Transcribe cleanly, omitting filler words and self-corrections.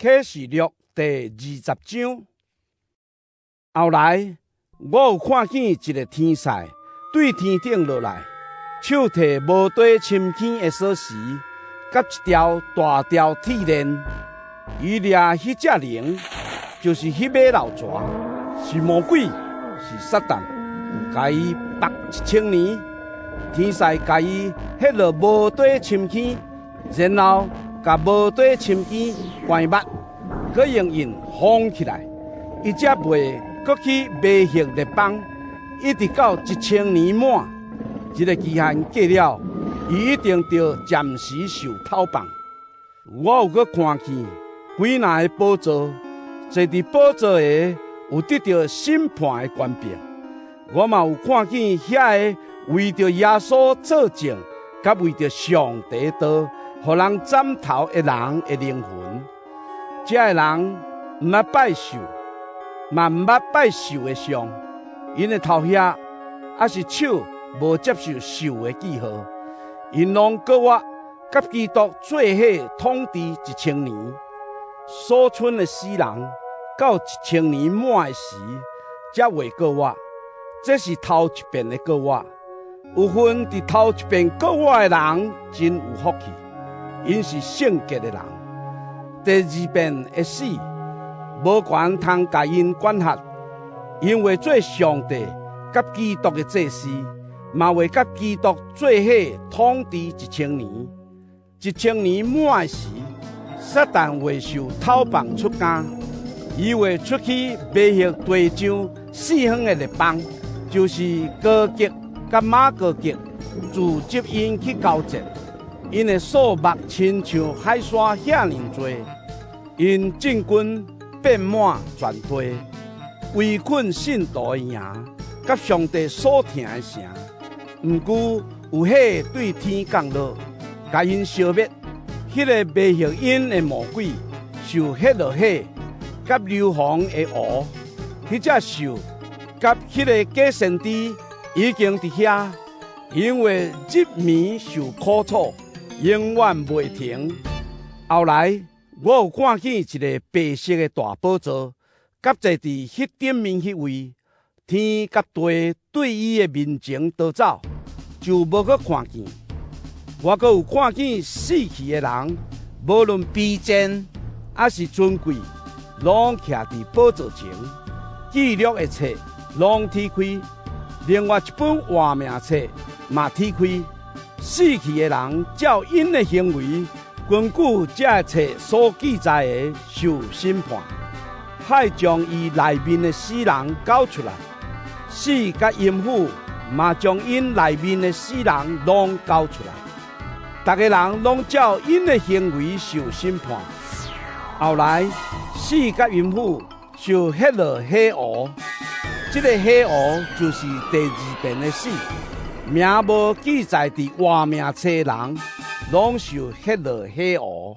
启示录第20章。后来，我有看见一个天使对天顶落来，手提无底深坑的锁匙，甲一条大条铁链。伊掠迄只灵，就是迄尾老蛇，是魔鬼，是撒旦，甲伊绑1000年。天使甲伊迄落无底深坑，然后甲无底深坑关密，佮用印封起来。伊才袂搁去迷惑列邦，一直到1000年满。这个期限过了，伊一定要暂时受偷放。我有搁看见几若个宝座，坐伫宝座的有得到审判的权柄。我嘛有看见遐个为着耶稣作证，甲为着上帝道，互人斩头的人的灵魂。这个人毋捌拜寿，嘛毋捌拜寿的像，因的头遐还是手无接受寿的记号。因拢搁我甲基督做伙统治1000年。所剩的死人到1000年满的时，才会过我。这是头一遍的过我。有份伫头一遍过我的人真有福气，因是圣洁的人。第二遍的死，无权通甲因管辖，因为做上帝甲基督的祭司，嘛会甲基督做伙统治1000年。1000年满的时，撒旦会受偷放出监，伊会出去迷惑地上4方的列邦，就是高极甲马高极，自接因去交战。因的数目亲像海沙遐尼多，因政军遍满全地，围困信徒的营，甲上帝所听的声。毋过有火对天降落，甲因消灭。迄个迷惑因的魔鬼，受迄落火，甲硫磺的湖，迄只兽，甲迄个假先知已经伫遐，因为日眠受苦楚，永远袂停。后来我有看见一个白色的大宝座，甲坐伫迄顶面迄位，天甲地对伊的面前倒走，就无搁看见。我阁有看见死去的人，无论卑贱还是尊贵，拢徛伫宝座前。记录的册拢踢开，另外一本活命册嘛踢开。死去的人照因的行为，根据这册所记载的受审判。海将伊内面的死人交出来，死甲阴府嘛将因内面的死人拢交出来。逐个人拢照因的行为受审判。后来，死甲阴府受迄落火湖，这个火湖就是第2遍的死。名无记载伫活命册人，拢受迄落火湖。